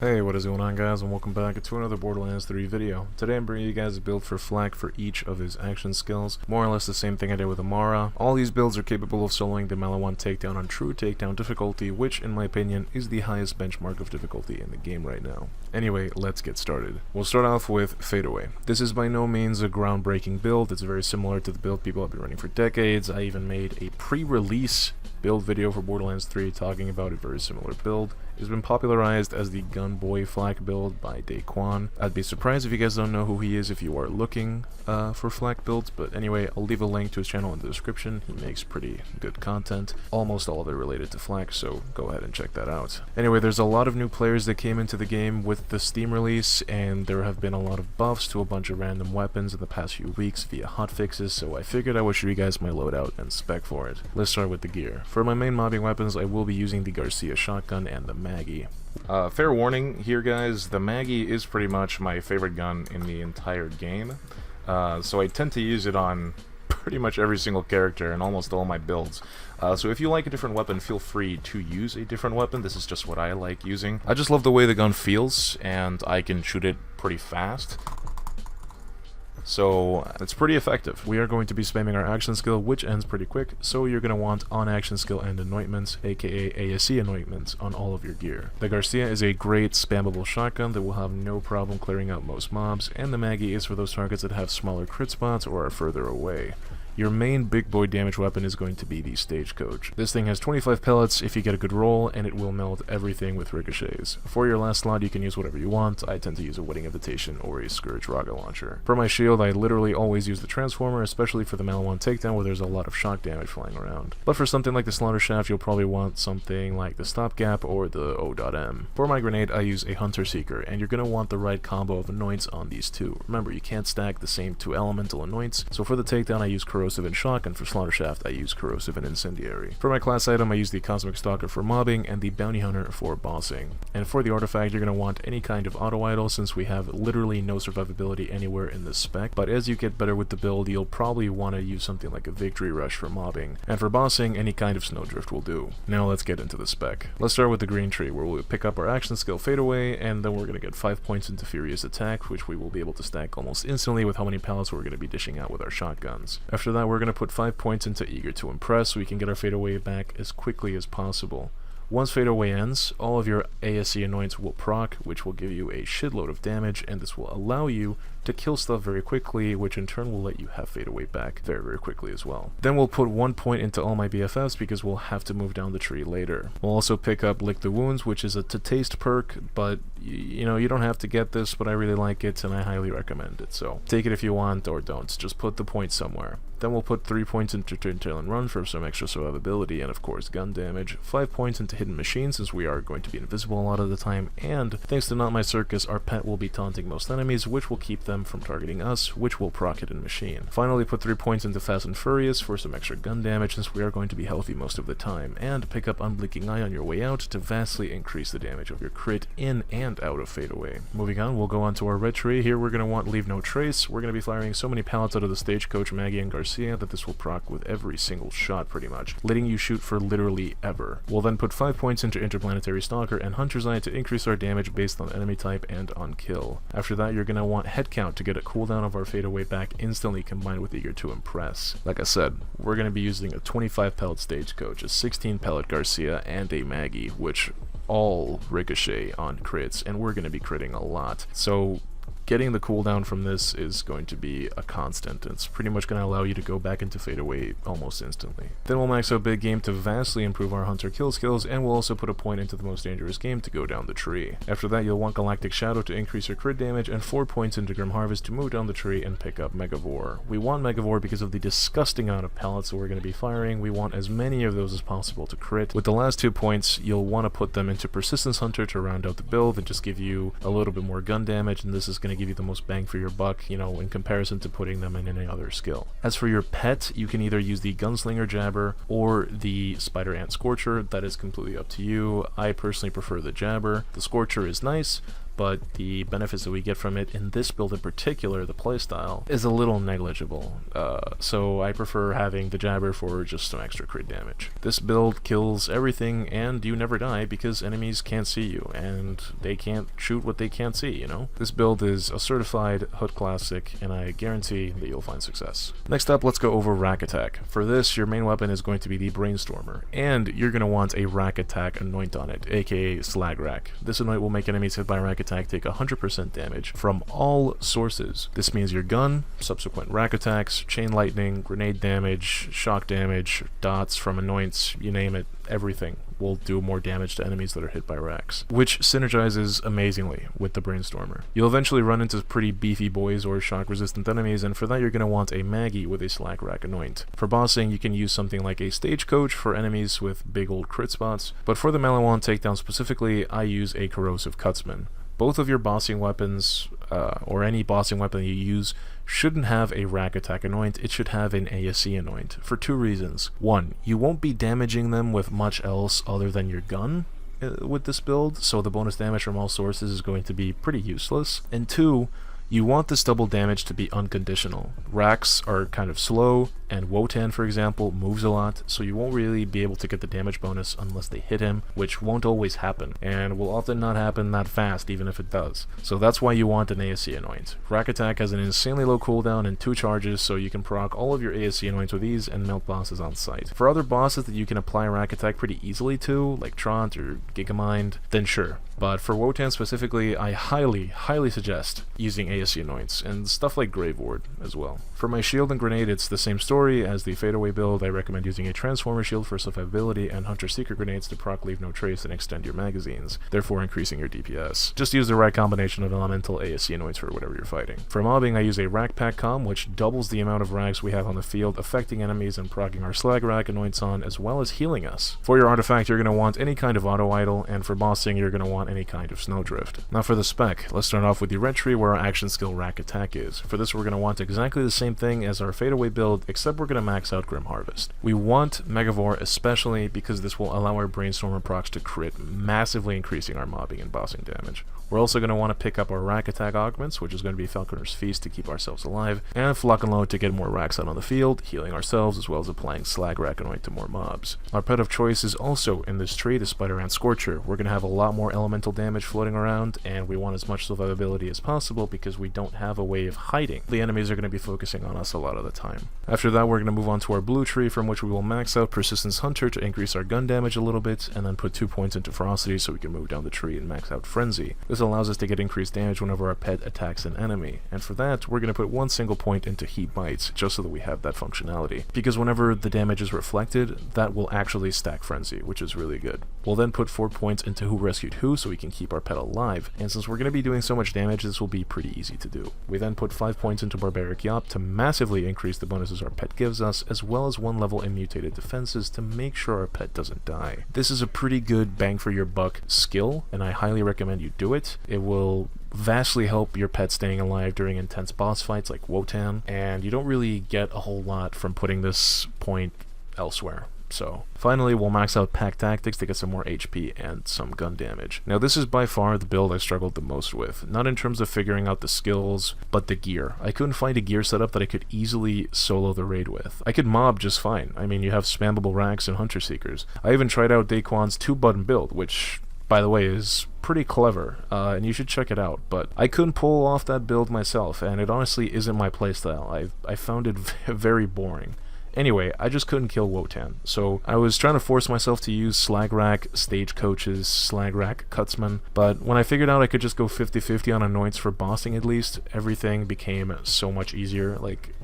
Hey, what is going on, guys, and welcome back to another Borderlands 3 video. Today I'm bringing you guys a build for FL4K for each of his action skills. More or less the same thing I did with Amara. All these builds are capable of soloing the Maliwan takedown on true takedown difficulty, which in my opinion is the highest benchmark of difficulty in the game right now. Anyway, let's get started. We'll start off with Fadeaway. This is by no means a groundbreaking build. It's very similar to the build people have been running for decades. I even made a pre-release build video for Borderlands 3 talking about a very similar build. It's been popularized as the Gunboy FL4K build by Daquan. I'd be surprised if you guys don't know who he is if you are looking for FL4K builds, but anyway, I'll leave a link to his channel in the description. He makes pretty good content, almost all of it related to FL4K, so go ahead and check that out. Anyway, there's a lot of new players that came into the game with the Steam release, and there have been a lot of buffs to a bunch of random weapons in the past few weeks via hotfixes, so I figured I would show you guys my loadout and spec for it. Let's start with the gear. For my main mobbing weapons, I will be using the Garcia shotgun and the Maggie. Fair warning here, guys, the Maggie is pretty much my favorite gun in the entire game, so I tend to use it on pretty much every single character in almost all my builds. So if you like a different weapon, feel free to use a different weapon. This is just what I like using. I just love the way the gun feels, and I can shoot it pretty fast. So it's pretty effective. We are going to be spamming our action skill, which ends pretty quick, so you're going to want on action skill and anointments, aka ASE anointments, on all of your gear. The Garcia is a great spammable shotgun that will have no problem clearing out most mobs, and the Maggie is for those targets that have smaller crit spots or are further away. Your main big boy damage weapon is going to be the Stagecoach. This thing has 25 pellets if you get a good roll, and it will melt everything with ricochets. For your last slot, you can use whatever you want. I tend to use a Wedding Invitation or a Scourge rocket launcher. For my shield, I literally always use the Transformer, especially for the Maliwan takedown where there's a lot of shock damage flying around. But for something like the Slaughter Shaft, you'll probably want something like the Stopgap or the O.M. For my grenade, I use a Hunter Seeker, and you're going to want the right combo of anoints on these two. Remember, you can't stack the same two elemental anoints, so for the takedown I use Corrosive and Shock, and for Slaughter Shaft I use Corrosive and Incendiary. For my class item, I use the Cosmic Stalker for mobbing and the Bounty Hunter for bossing. And for the artifact, you're going to want any kind of auto idol, since we have literally no survivability anywhere in this spec, but as you get better with the build, you'll probably want to use something like a Victory Rush for mobbing, and for bossing, any kind of Snowdrift will do. Now let's get into the spec. Let's start with the green tree, where we'll pick up our action skill Fadeaway, and then we're going to get 5 points into Furious Attack, which we will be able to stack almost instantly with how many pallets we're going to be dishing out with our shotguns. After that, we're going to put 5 points into Eager to Impress so we can get our Fadeaway back as quickly as possible. Once Fadeaway ends, all of your ASE anoints will proc, which will give you a shitload of damage, and this will allow you to kill stuff very quickly, which in turn will let you have Fadeaway back very quickly as well. Then we'll put 1 point into all my BFFs because we'll have to move down the tree later. We'll also pick up Lick the Wounds, which is a to-taste perk, but you know, you don't have to get this, but I really like it and I highly recommend it, so take it if you want or don't, just put the point somewhere. Then we'll put 3 points into Turn Tail and Run for some extra survivability and of course gun damage, 5 points into Hidden Machine since we are going to be invisible a lot of the time, and thanks to Not My Circus, our pet will be taunting most enemies, which will keep them from targeting us, which will proc Hidden Machine. Finally, put 3 points into Fast and Furious for some extra gun damage since we are going to be healthy most of the time, and pick up Unblinking Eye on your way out to vastly increase the damage of your crit in and out of Fadeaway. Moving on, we'll go on to our red tree. Here we're going to want Leave No Trace. We're going to be firing so many pallets out of the Stagecoach, Maggie, and Garcia that this will proc with every single shot pretty much, letting you shoot for literally ever. We'll then put 5 points into Interplanetary Stalker and Hunter's Eye to increase our damage based on enemy type and on kill. After that, you're going to want Head Count to get a cooldown of our Fadeaway back instantly combined with Eager to Impress. Like I said, we're going to be using a 25 pellet Stagecoach, a 16 pellet Garcia, and a Maggie, which all ricochet on crits, and we're going to be critting a lot. So getting the cooldown from this is going to be a constant. It's pretty much going to allow you to go back into Fadeaway almost instantly. Then we'll max out Big Game to vastly improve our Hunter kill skills, and we'll also put a point into the Most Dangerous Game to go down the tree. After that, you'll want Galactic Shadow to increase your crit damage, and 4 points into Grim Harvest to move down the tree and pick up Megavore. We want Megavore because of the disgusting amount of pellets that we're going to be firing. We want as many of those as possible to crit. With the last 2 points, you'll want to put them into Persistence Hunter to round out the build and just give you a little bit more gun damage, and this is going to give you the most bang for your buck, you know, in comparison to putting them in any other skill. As for your pet, you can either use the Gunslinger Jabber or the Spider Ant Scorcher. That is completely up to you. I personally prefer the Jabber. The Scorcher is nice, but the benefits that we get from it in this build in particular, the playstyle, is a little negligible. So I prefer having the jabber for just some extra crit damage. This build kills everything and you never die because enemies can't see you and they can't shoot what they can't see, you know? This build is a certified HUD classic and I guarantee that you'll find success. Next up, let's go over Rakk Attack. For this, your main weapon is going to be the Brainstormer, and you're going to want a Rakk Attack anoint on it, aka Slag Rack. This anoint will make enemies hit by Rakk Attack take 100% damage from all sources. This means your gun, subsequent Rakk Attacks, chain lightning, grenade damage, shock damage, dots from anoints, you name it, everything will do more damage to enemies that are hit by racks, which synergizes amazingly with the Brainstormer. You'll eventually run into pretty beefy boys or shock resistant enemies, and for that you're going to want a Maggie with a Slag Rack anoint. For bossing, you can use something like a Stagecoach for enemies with big old crit spots, but for the melee one takedown specifically, I use a Corrosive Cutsman. Both of your bossing weapons, or any bossing weapon you use, shouldn't have a Rakk Attack anoint, it should have an ASE anoint, for two reasons. One, you won't be damaging them with much else other than your gun with this build, so the bonus damage from all sources is going to be pretty useless. And two, you want this double damage to be unconditional. Racks are kind of slow, and Wotan, for example, moves a lot, so you won't really be able to get the damage bonus unless they hit him, which won't always happen, and will often not happen that fast, even if it does. So that's why you want an ASE anoint. Rakk Attack has an insanely low cooldown and 2 charges, so you can proc all of your ASE anoints with ease and melt bosses on sight. For other bosses that you can apply Rakk Attack pretty easily to, like Trant or Gigamind, then sure. But for Wotan specifically, I highly suggest using ASE anoints, and stuff like Grave Ward as well. For my shield and grenade, it's the same story as the fadeaway build. I recommend using a Transformer shield for survivability and Hunter Seeker grenades to proc Leave No Trace and extend your magazines, therefore increasing your DPS. Just use the right combination of elemental ASE anoints for whatever you're fighting. For mobbing, I use a Rakk Pack comm, which doubles the amount of racks we have on the field, affecting enemies and proccing our Slag Rack anoints on, as well as healing us. For your artifact, you're going to want any kind of auto idol, and for bossing, you're going to want any kind of Snowdrift. Now for the spec, let's start off with the red tree where our action skill Rakk Attack is. For this, we're going to want exactly the same thing as our fadeaway build, except we're going to max out Grim Harvest. We want Megavore especially because this will allow our Brainstormer procs to crit, massively increasing our mobbing and bossing damage. We're also going to want to pick up our Rakk Attack augments, which is going to be Falconer's Feast to keep ourselves alive, and Flock and Load to get more racks out on the field, healing ourselves, as well as applying Slag Rack anoint to more mobs. Our pet of choice is also in this tree, the Spider-Ant Scorcher. We're going to have a lot more elemental damage floating around, and we want as much survivability as possible because we don't have a way of hiding. The enemies are going to be focusing on us a lot of the time. After that, we're going to move on to our blue tree, from which we will max out Persistence Hunter to increase our gun damage a little bit, and then put 2 points into Ferocity so we can move down the tree and max out Frenzy. This allows us to get increased damage whenever our pet attacks an enemy, and for that, we're going to put 1 single point into Heat Bites, just so that we have that functionality. Because whenever the damage is reflected, that will actually stack Frenzy, which is really good. We'll then put 4 points into Who Rescued Who so we can keep our pet alive, and since we're going to be doing so much damage, this will be pretty easy to do. We then put 5 points into Barbaric Yop to massively increase the bonuses our pet gives us, as well as 1 level in Mutated Defenses to make sure our pet doesn't die. This is a pretty good bang for your buck skill, and I highly recommend you do it. It will vastly help your pet staying alive during intense boss fights like Wotan, and you don't really get a whole lot from putting this point elsewhere. So, finally, we'll max out Pack Tactics to get some more HP and some gun damage. Now, this is by far the build I struggled the most with, not in terms of figuring out the skills, but the gear. I couldn't find a gear setup that I could easily solo the raid with. I could mob just fine. I mean, you have spammable racks and Hunter Seekers. I even tried out Daquan's 2-button build, which, by the way, is pretty clever, and you should check it out, but I couldn't pull off that build myself, and it honestly isn't my playstyle. I found it very boring. Anyway, I just couldn't kill Wotan, so I was trying to force myself to use Slag Rack, Stagecoaches, Slag Rack, Cutsman, but when I figured out I could just go 50-50 on anoints for bossing at least, everything became so much easier. Like,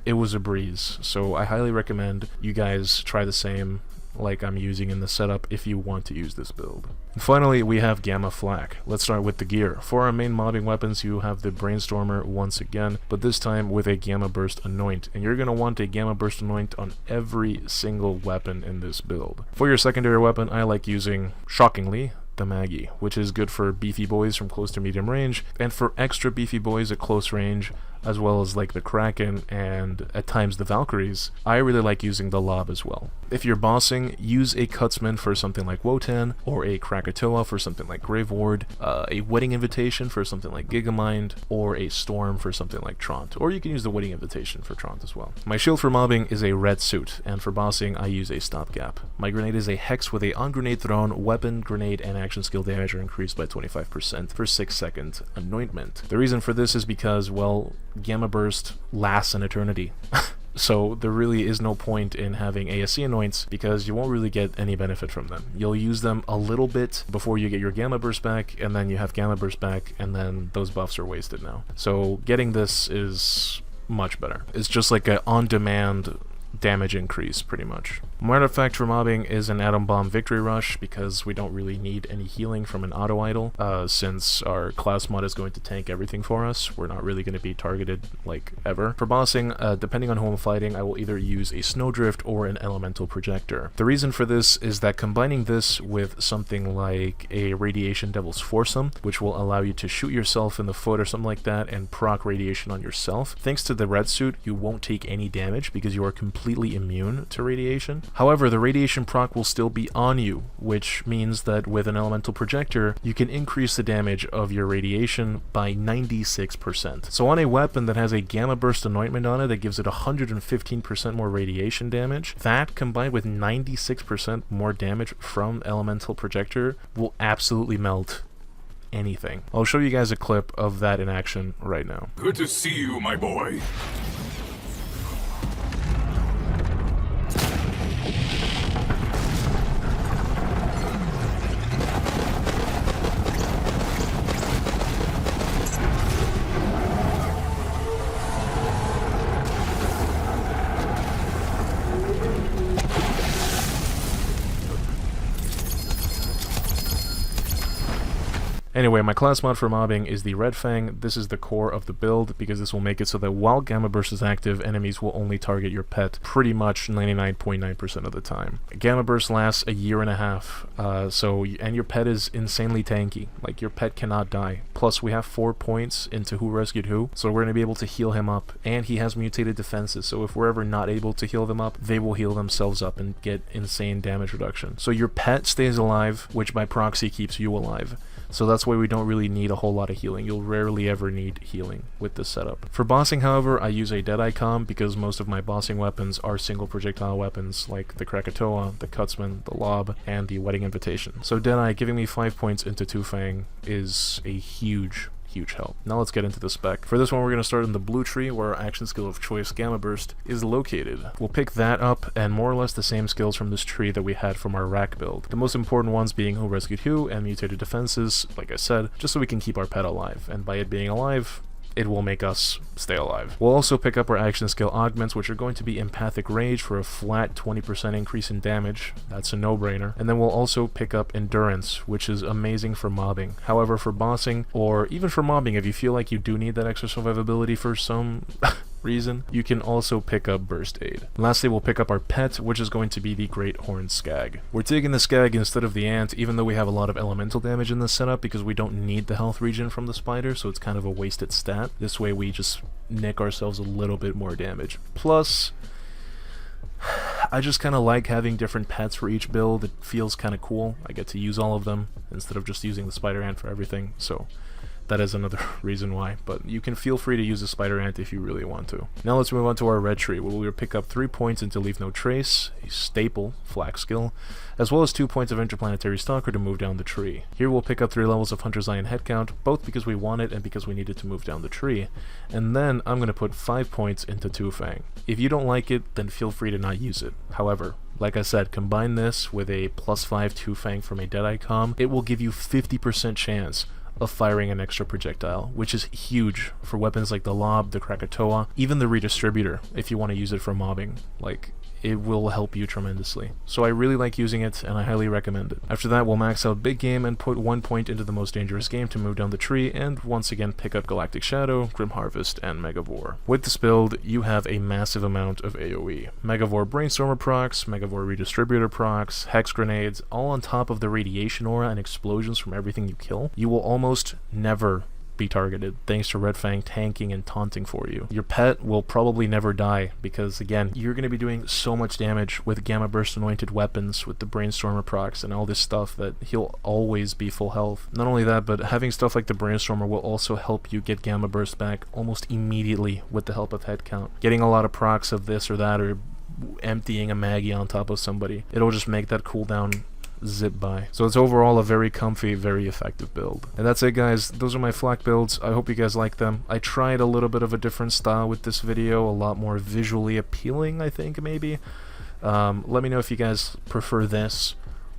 it was a breeze, so I highly recommend you guys try the same like I'm using in the setup if you want to use this build. And finally, we have Gamma Flak. Let's start with the gear. For our main mobbing weapons, you have the Brainstormer once again, but this time with a Gamma Burst Anoint, and you're going to want a Gamma Burst Anoint on every single weapon in this build. For your secondary weapon, I like using, shockingly, the Maggie, which is good for beefy boys from close to medium range, and for extra beefy boys at close range, as well as like the Kraken and at times the Valkyries, I really like using the Lob as well. If you're bossing, use a Cutsman for something like Wotan, or a Krakatoa for something like Grave Ward, a Wedding Invitation for something like Gigamind, or a Storm for something like Trant, or you can use the Wedding Invitation for Trant as well. My shield for mobbing is a red suit, and for bossing I use a Stopgap. My grenade is a Hex with a on-grenade thrown, weapon, grenade, and action skill damage are increased by 25% for 6-second anointment. The reason for this is because, well, Gamma Burst lasts an eternity. So there really is no point in having ASC anoints because you won't really get any benefit from them. You'll use them a little bit before you get your Gamma Burst back, and then you have Gamma Burst back, and then those buffs are wasted now. So getting this is much better. It's just like an on-demand damage increase, pretty much. My artifact for mobbing is an Atom Bomb Victory Rush because we don't really need any healing from an auto idol, since our class mod is going to tank everything for us. We're not really going to be targeted like ever. For bossing, depending on who I'm fighting, I will either use a Snowdrift or an Elemental Projector. The reason for this is that combining this with something like a Radiation Devil's Foursome, which will allow you to shoot yourself in the foot or something like that and proc radiation on yourself. Thanks to the red suit, you won't take any damage because you are completely immune to radiation. However, the radiation proc will still be on you, which means that with an Elemental Projector, you can increase the damage of your radiation by 96%. So on a weapon that has a Gamma Burst anointment on it that gives it 115% more radiation damage, that combined with 96% more damage from Elemental Projector will absolutely melt anything. I'll show you guys a clip of that in action right now. Good to see you, my boy. Anyway, my class mod for mobbing is the Red Fang. This is the core of the build because this will make it so that while Gamma Burst is active, enemies will only target your pet pretty much 99.9% of the time. Gamma Burst lasts a year and a half, and your pet is insanely tanky. Like, your pet cannot die. Plus, we have 4 points into who rescued who, so we're going to be able to heal him up. And he has mutated defenses, so if we're ever not able to heal them up, they will heal themselves up and get insane damage reduction. So your pet stays alive, which by proxy keeps you alive. So that's why we don't really need a whole lot of healing. You'll rarely ever need healing with this setup. For bossing, however, I use a Deadeye comb because most of my bossing weapons are single projectile weapons like the Krakatoa, the Cutsman, the Lob, and the Wedding Invitation. So Deadeye giving me 5 points into 2 Fang is a huge help. Now let's get into the spec. For this one, we're going to start in the blue tree where our action skill of choice, Gamma Burst, is located. We'll pick that up and more or less the same skills from this tree that we had from our Rakk build. The most important ones being who rescued who and mutated defenses, like I said, just so we can keep our pet alive. And by it being alive, it will make us stay alive. We'll also pick up our action skill augments, which are going to be Empathic Rage for a flat 20% increase in damage. That's a no-brainer. And then we'll also pick up Endurance, which is amazing for mobbing. However, for bossing, or even for mobbing, if you feel like you do need that extra survivability for some reason, you can also pick up Burst Aid. Lastly, we'll pick up our pet, which is going to be the Great Horned Skag. We're taking the Skag instead of the Ant, even though we have a lot of elemental damage in this setup because we don't need the health regen from the spider, so it's kind of a wasted stat. This way we just nick ourselves a little bit more damage. Plus, I just kind of like having different pets for each build. It feels kind of cool. I get to use all of them instead of just using the Spider Ant for everything, so that is another reason why, but you can feel free to use a Spider Ant if you really want to. Now let's move on to our red tree, where we'll pick up 3 points into Leave No Trace, a staple Flak skill, as well as 2 points of Interplanetary Stalker to move down the tree. Here we'll pick up 3 levels of Hunter's Eye and Head Count, both because we want it and because we needed to move down the tree. And then I'm going to put 5 points into 2 Fang. If you don't like it, then feel free to not use it. However, like I said, combine this with a +5 2 Fang from a Deadeye comm, it will give you 50% chance of firing an extra projectile, which is huge for weapons like the Lob, the Krakatoa, even the Redistributor, if you want to use it for mobbing. Like, it will help you tremendously. So I really like using it, and I highly recommend it. After that, we'll max out Big Game and put 1 point into the most dangerous game to move down the tree, and once again pick up Galactic Shadow, Grim Harvest, and Megavore. With this build, you have a massive amount of AoE. Megavore Brainstormer procs, Megavore Redistributor procs, Hex Grenades, all on top of the Radiation Aura and explosions from everything you kill. You will almost never be targeted, thanks to Red Fang tanking and taunting for you. Your pet will probably never die, because again, you're going to be doing so much damage with Gamma Burst anointed weapons, with the Brainstormer procs and all this stuff, that he'll always be full health. Not only that, but having stuff like the Brainstormer will also help you get Gamma Burst back almost immediately with the help of head count. Getting a lot of procs of this or that, or emptying a Maggie on top of somebody, it'll just make that cooldown zip by. So it's overall a very comfy, very effective build. And that's it, guys. Those are my flak builds. I hope you guys like them. I tried a little bit of a different style with this video, a lot more visually appealing, I think, maybe. Let me know if you guys prefer this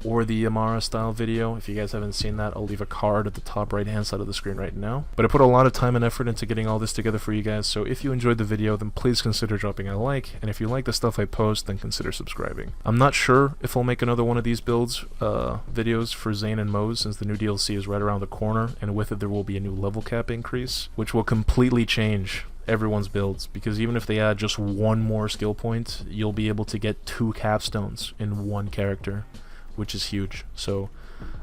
or the Amara style video. If you guys haven't seen that, I'll leave a card at the top right hand side of the screen right now. But I put a lot of time and effort into getting all this together for you guys, so if you enjoyed the video, then please consider dropping a like, and if you like the stuff I post, then consider subscribing. I'm not sure if I'll make another one of these builds videos for Zane and Mose, since the new DLC is right around the corner, and with it there will be a new level cap increase, which will completely change everyone's builds, because even if they add just one more skill point, you'll be able to get 2 capstones in one character, which is huge. So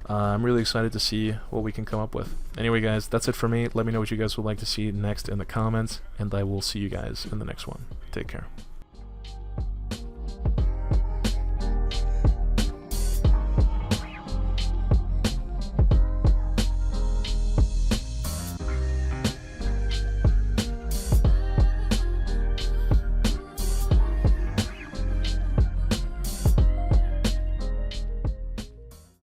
I'm really excited to see what we can come up with. Anyway, guys, that's it for me. Let me know what you guys would like to see next in the comments, and I will see you guys in the next one. Take care.